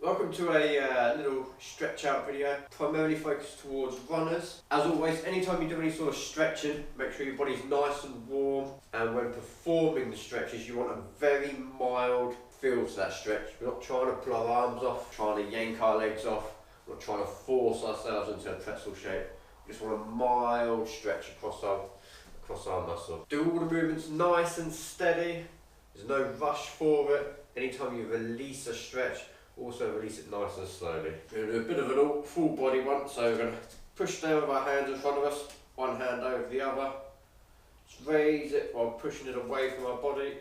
Welcome to a little stretch out video, primarily focused towards runners. As always, anytime you do any sort of stretching, make sure your body's nice and warm, and when performing the stretches you want a very mild feel to that stretch. We're not trying to pull our arms off, trying to yank our legs off, we're not trying to force ourselves into a pretzel shape. We just want a mild stretch across our muscle. Do all the movements nice and steady, there's no rush for it. Anytime you release a stretch, also release it nice and slowly. We're going to do a bit of an full body one, so we're going to push down with our hands in front of us, one hand over the other. Just raise it while pushing it away from our body.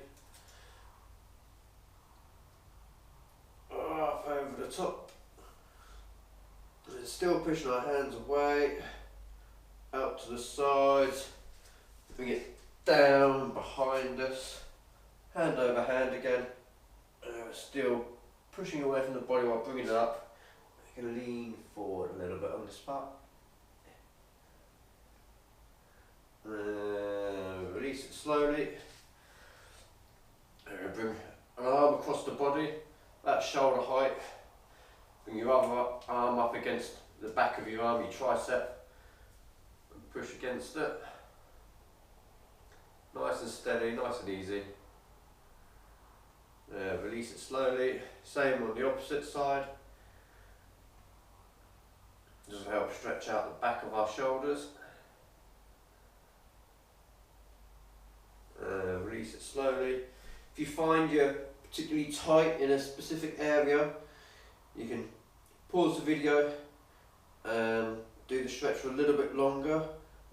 Up over the top. And still pushing our hands away, out to the sides. Bring it down behind us, hand over hand again. Still pushing away from the body while bringing it up. You can lean forward a little bit on this part. Release it slowly. Bring an arm across the body, about shoulder height. Bring your other arm up against the back of your arm, your tricep, and push against it. Nice and steady, nice and easy. Release it slowly, same on the opposite side. This will help stretch out the back of our shoulders. Release it slowly. If you find you're particularly tight in a specific area, you can pause the video and do the stretch for a little bit longer,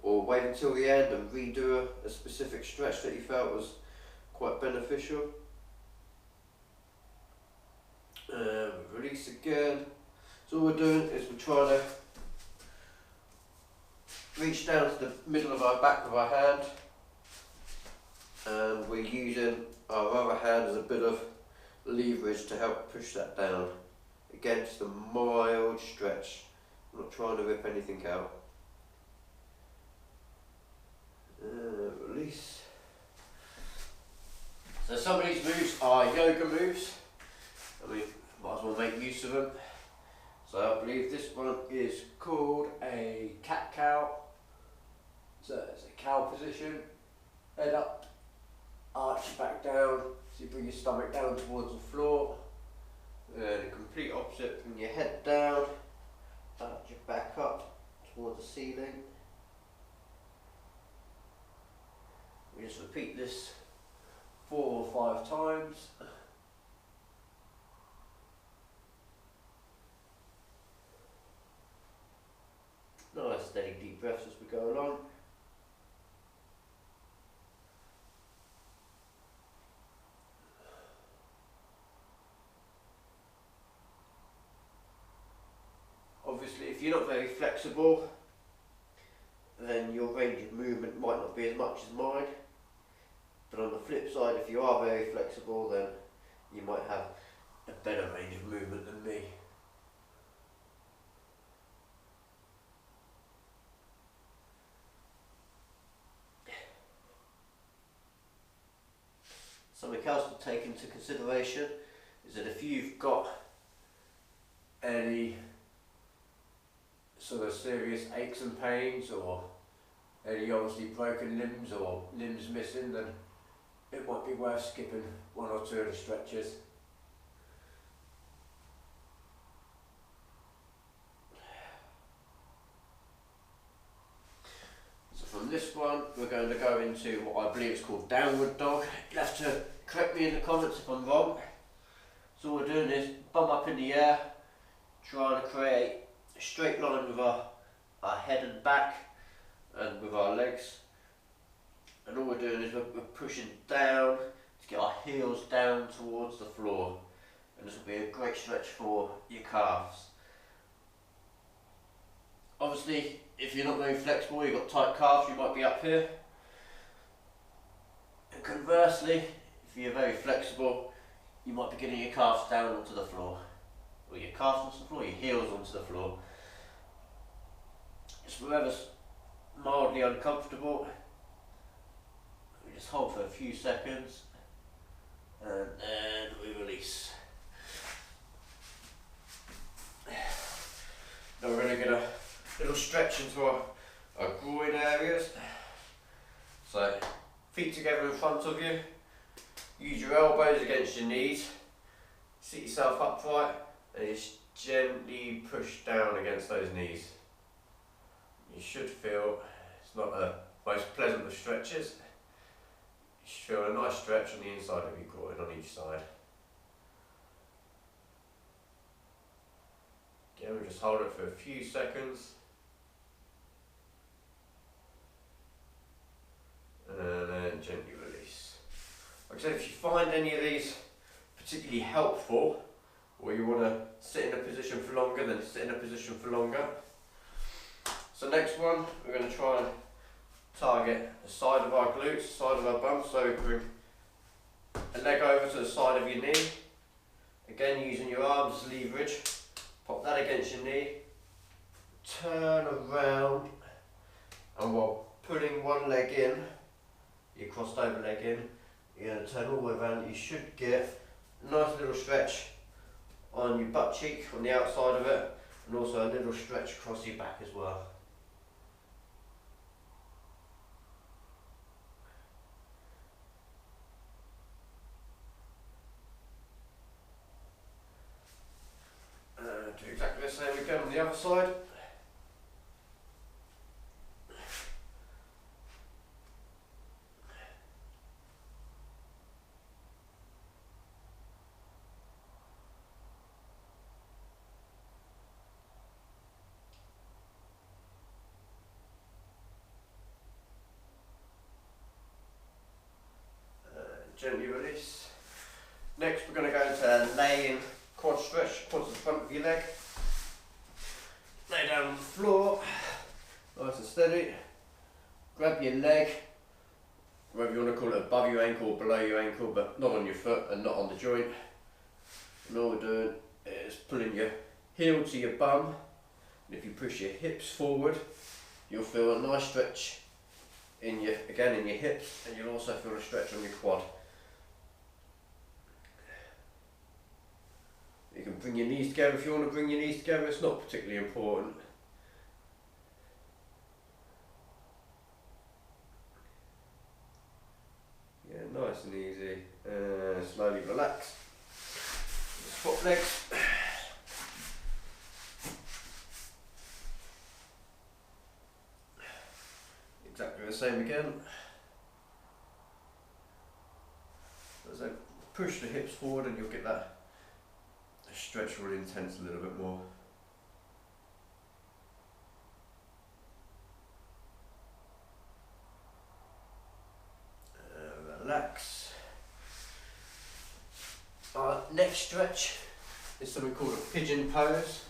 or wait until the end and redo a specific stretch that you felt was quite beneficial. Release again. So all we're doing is we're trying to reach down to the middle of our back of our hand, and we're using our other hand as a bit of leverage to help push that down. Again, just a mild stretch. I'm not trying to rip anything out. Release. So some of these moves are yoga moves. We might as well make use of them. So I believe this one is called a cat-cow. So it's a cow position. Head up, arch back down. So you bring your stomach down towards the floor. And the complete opposite, bring your head down, arch your back up towards the ceiling. We just repeat this 4 or 5 times. Nice steady deep breaths as we go along. Obviously, if you're not very flexible, then your range of movement might not be as much as mine. But on the flip side, if you are very flexible, then you might have a better range of movement than me. Something else to take into consideration is that if you've got any sort of serious aches and pains, or any obviously broken limbs or limbs missing, then it might be worth skipping 1 or 2 of the stretches. So from this one we're going to go into what I believe is called downward dog. You'll have to correct me in the comments if I'm wrong. So all we're doing is bum up in the air, trying to create a straight line with our head and back and with our legs. And all we're doing is we're pushing down to get our heels down towards the floor. And this will be a great stretch for your calves. Obviously, if you're not very flexible, you've got tight calves, you might be up here. And conversely, if you're very flexible, you might be getting your calves down onto the floor. Or your calves onto the floor, your heels onto the floor. Just wherever's mildly uncomfortable. We just hold for a few seconds and then we release. little stretch into our groin areas. So feet together in front of you, use your elbows against your knees, sit yourself upright and just gently push down against those knees. You should feel, it's not the most pleasant of stretches, you should feel a nice stretch on the inside of your groin on each side. Again, we'll just hold it for a few seconds. And then gently release. Like I said, if you find any of these particularly helpful, or you want to sit in a position for longer, then sit in a position for longer. So next one, we're going to try and target the side of our glutes, side of our bum. So bring a leg over to the side of your knee. Again, using your arms as leverage. Pop that against your knee. Turn around, and while putting one leg in, your crossed over leg in, you're going to turn all the way around. You should get a nice little stretch on your butt cheek, on the outside of it, and also a little stretch across your back as well. Do exactly the same again on the other side. Gently release. Next we're going to go into laying quad stretch, quads the front of your leg. Lay down on the floor, nice and steady. Grab your leg, whether you want to call it above your ankle or below your ankle, but not on your foot and not on the joint. And all we're doing is pulling your heel to your bum. And if you push your hips forward, you'll feel a nice stretch in your hips, and you'll also feel a stretch on your quad. You can bring your knees together if you want to bring your knees together, it's not particularly important. Yeah, nice and easy. Slowly relax. Swap legs. Exactly the same again. So push the hips forward and you'll get that stretch really intense a little bit more. Relax. Our next stretch is something called a pigeon pose.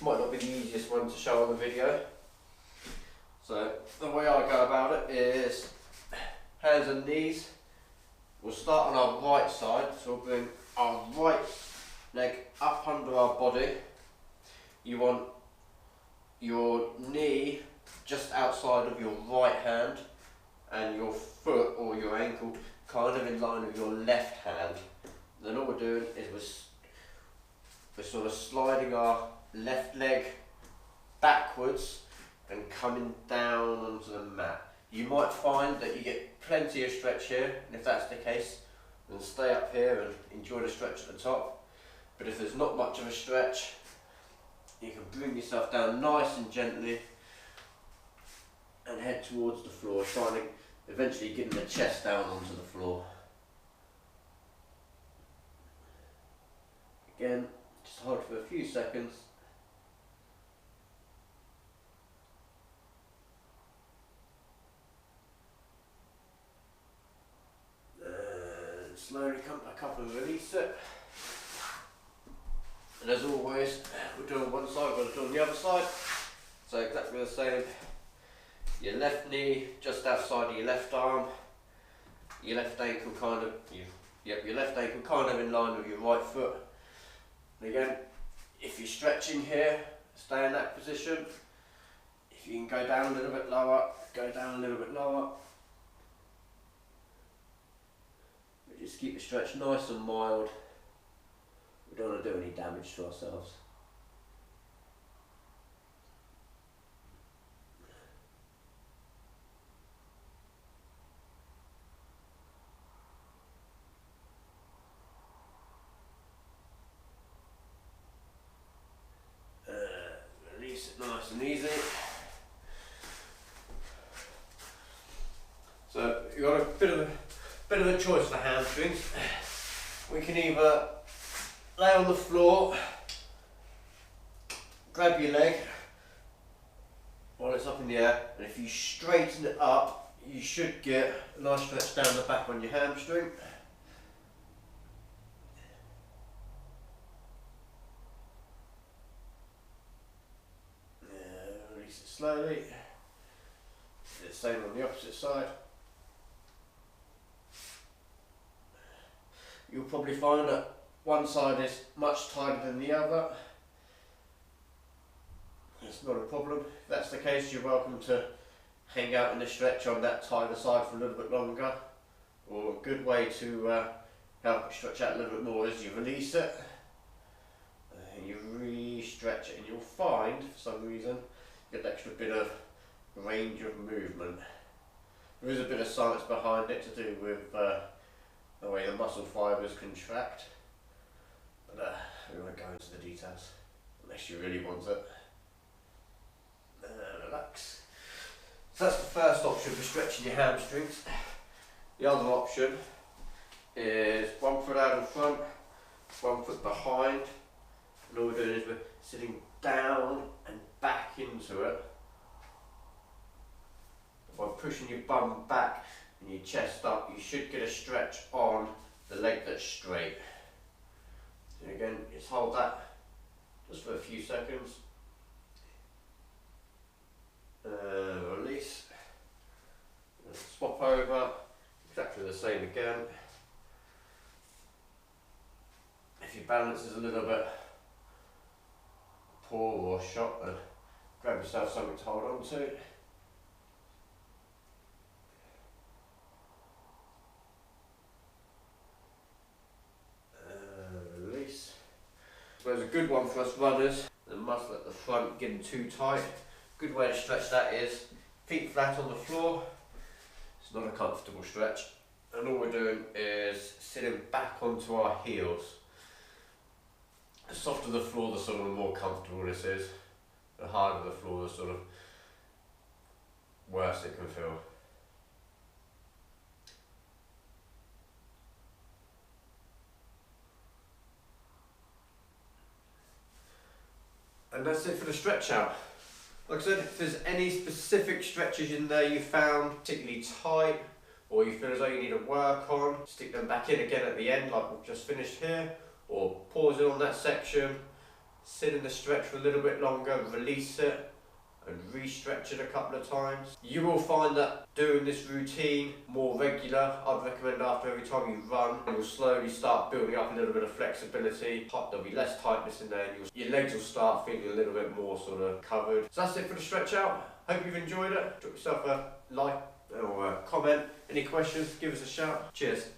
Might not be the easiest one to show on the video. So the way I go about it is hands and knees. We'll start on our right side, so we'll bring our right leg up under our body. You want your knee just outside of your right hand and your foot or your ankle kind of in line with your left hand. Then all we're doing is we're sort of sliding our left leg backwards and coming down onto the mat. You might find that you get plenty of stretch here, and if that's the case, then stay up here and enjoy the stretch at the top. But if there's not much of a stretch, you can bring yourself down nice and gently and head towards the floor, trying to eventually getting the chest down onto the floor. Again, just hold for a few seconds. And slowly come back up and release it. And as always, we're doing one side, we're going to do on the other side. So exactly the same. Your left knee just outside of your left arm. Your left ankle kind of, your left ankle kind of in line with your right foot. And again, if you're stretching here, stay in that position. If you can go down a little bit lower, go down a little bit lower. But just keep the stretch nice and mild. We don't want to do any damage to ourselves. choice for hamstrings. We can either lay on the floor, grab your leg while it's up in the air, and if you straighten it up, you should get a nice stretch down the back on your hamstring. Release it slowly. The same on the opposite side. You'll probably find that one side is much tighter than the other. It's not a problem. If that's the case, you're welcome to hang out in the stretch on that tighter side for a little bit longer. Or a good way to help it stretch out a little bit more is you release it and you re-stretch it, and you'll find for some reason you get an extra bit of range of movement. There is a bit of science behind it to do with the way the muscle fibres contract, but we won't go into the details unless you really want it. Relax. So that's the first option for stretching your hamstrings. The other option is one foot out in front, one foot behind, and all we're doing is we're sitting down and back into it by pushing your bum back and your chest up. You should get a stretch on the leg that's straight. So again, just hold that just for a few seconds. Release. Swap over, exactly the same again. If your balance is a little bit poor or shot, then grab yourself something to hold on to. Release. So there's a good one for us runners. The muscle at the front getting too tight. Good way to stretch that is feet flat on the floor. It's not a comfortable stretch, and all we're doing is sitting back onto our heels. The softer the floor, the sort of more comfortable this is. The harder the floor, the sort of worse it can feel. And that's it for the stretch out. Like I said, if there's any specific stretches in there you found particularly tight, or you feel as though you need to work on, stick them back in again at the end like we've just finished here, or pause it on that section, sit in the stretch for a little bit longer, release it, and re-stretch it a couple of times. You will find that doing this routine more regular, I'd recommend after every time you run, you'll slowly start building up a little bit of flexibility. There'll be less tightness in there, and your legs will start feeling a little bit more sort of covered. So that's it for the stretch out. Hope you've enjoyed it. Drop yourself a like or a comment. Any questions, give us a shout. Cheers.